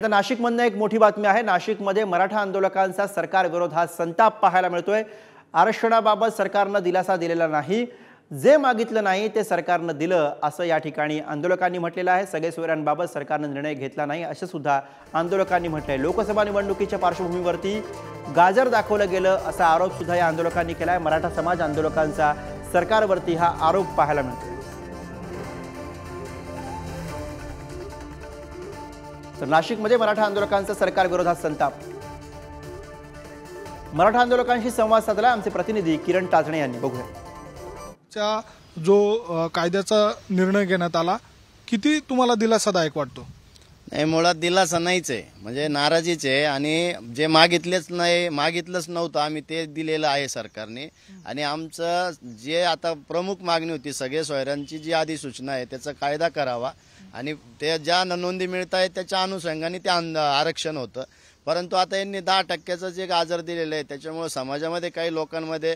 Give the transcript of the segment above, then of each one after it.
आता नाशिकमधून एक मोठी बातमी आहे। नाशिकमध्ये मराठा आंदोलकांचा सरकार विरोधात संताप पाहायला मिळतोय। आरक्षणाबाबत सरकारने दिलासा दिलेला नाही, जे मागितलं नाही ते सरकारने दिलं असं या ठिकाणी आंदोलकांनी म्हटलेलं आहे। सगळे सोयऱ्यांबाबत सरकारने निर्णय घेतला नाही असं सुद्धा आंदोलकांनी म्हटलंय। लोकसभा निवडणुकीच्या पार्श्वभूमीवरती गाजर दाखवलं गेलं असा आरोप सुद्धा या आंदोलकांनी केलाय। मराठा समाज आंदोलकांचा सरकारवरती हा आरोप पाहायला मिळतोय। तर नाशिकमध्ये मराठा आंदोलकांचा सरकार विरोधात संताप। मराठा आंदोलकांशी संवाद साधला आमचे प्रतिनिधी किरण टाचणे यांनी। बघूया जो कायद्याचा निर्णय घेण्यात आला, किती तुम्हाला दिलासादायक वाटतो? नाही, मुळात दिलासा नाहीच आहे, म्हणजे नाराजीच आहे। आणि जे मागितलंच नव्हतं आम्ही ते दिलेलं आहे सरकारने। आणि आमचं जे आता प्रमुख मागणी होती सगळे सोयऱ्यांची जी अधिसूचना आहे त्याचा कायदा करावा आणि ते ज्या नोंदी मिळत आहेत त्याच्या अनुषंगाने ते आरक्षण होतं। परंतु आता यांनी 10% जे गाजर दिलेलं आहे त्याच्यामुळे समाजामध्ये काही लोकांमध्ये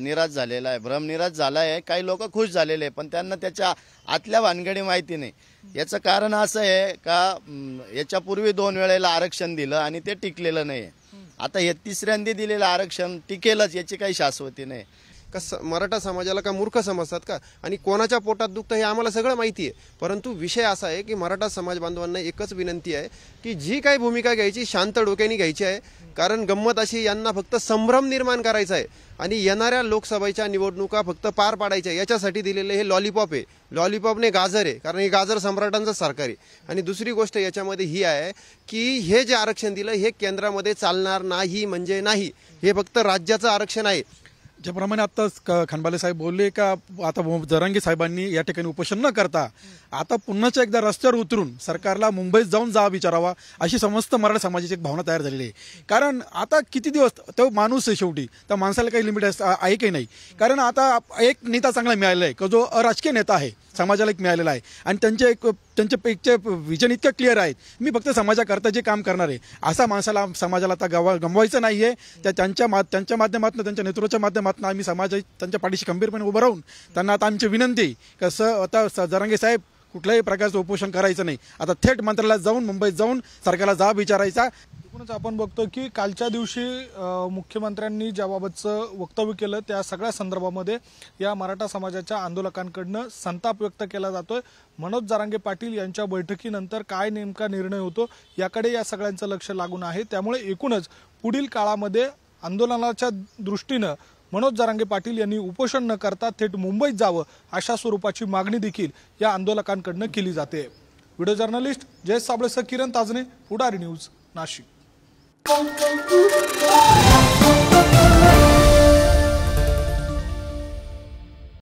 निराश झाला आहे। काही लोक खुश झालेले पण त्यांना त्याच्या आतल्या भानगडी माहिती नाही। याचं कारण असं आहे का याच्यापूर्वी 2 वेळेला आरक्षण दिलं आणि ते टिकलेलं नाही। आता हे तिसऱ्यांदा दिलेलं आरक्षण टिकेलच याची काही शाश्वती नाही। मराठा समाजाला का मूर्ख समजतात का? आणि कोणाच्या पोटात दुखतं हे आम्हाला सगळं माहिती आहे। परंतु विषय असा आहे की मराठा समाज बांधवांना एकच विनंती आहे की जी काही भूमिका घ्यायची शांत डोक्याने घ्यायची आहे। कारण गंमत अशी यांना फक्त संभ्रम निर्माण करायचा आहे आणि येणाऱ्या लोकसभेच्या निवडणुका फक्त पार पाडायच्या याच्यासाठी दिलेले हे लॉलीपॉप आहे। लॉलीपॉपने गाजर आहे, कारण हे गाजर सम्राटांचं सरकार आहे। आणि दुसरी गोष्ट याच्यामध्ये ही आहे की हे जे आरक्षण दिलं हे केंद्रामध्ये चालणार नाही म्हणजे नाही, हे फक्त राज्याचं आरक्षण आहे। ज्याप्रमाणे आता खंबाले साहेब बोलले का आता जरांगे साहेबांनी या ठिकाणी उपोषण न करता आता पुन्हाच्या एकदा रस्त्यावर उतरून सरकारला मुंबईत जाऊन जा विचारावा अशी समस्त मराठा समाजाची एक भावना तयार झालेली आहे। कारण आता किती दिवस तो माणूस आहे, शेवटी त्या माणसाला काही लिमिट आहे की नाही। कारण आता एक नेता चांगला मिळालेला आहे का जो अराजकीय नेता आहे, समाजाला एक मिळालेला आहे आणि त्यांचे विजन इतकं क्लिअर आहेत, मी फक्त समाजाकरता जे काम करणार आहे असा माणसाला समाजाला आता गमवायचं नाहीये। त्यांच्या माध्यमातून त्यांच्या नेतृत्वाच्या माध्यमातून आम्ही समाज त्यांच्या पाठीशी खंबीरपणे उभं राहून त्यांना आता आमची विनंती कसं आता जरांगे साहेब कुठल्याही प्रकारचं उपोषण करायचं नाही, आता थेट मंत्रालयात जाऊन मुंबईत जाऊन सरकारला जाब विचारायचा। एकूणच आपण बघतो की कालच्या दिवशी मुख्यमंत्र्यांनी ज्याबाबतचं वक्तव्य केलं त्या सगळ्या संदर्भामध्ये या मराठा समाजाच्या आंदोलकांकडनं संताप व्यक्त केला जातोय। मनोज जरांगे पाटील यांच्या बैठकीनंतर काय नेमका निर्णय होतो याकडे या सगळ्यांचं लक्ष लागून आहे। त्यामुळे एकूणच पुढील काळामध्ये आंदोलनाच्या दृष्टीनं मनोज जरांगे पाटील यांनी उपोषण न करता थेट मुंबईत जावं अशा स्वरूपाची मागणी देखील या आंदोलकांकडनं केली जाते। व्हिडिओ जर्नलिस्ट जयेश साबळेसह किरण ताजने, पुढारी न्यूज, नाशिक।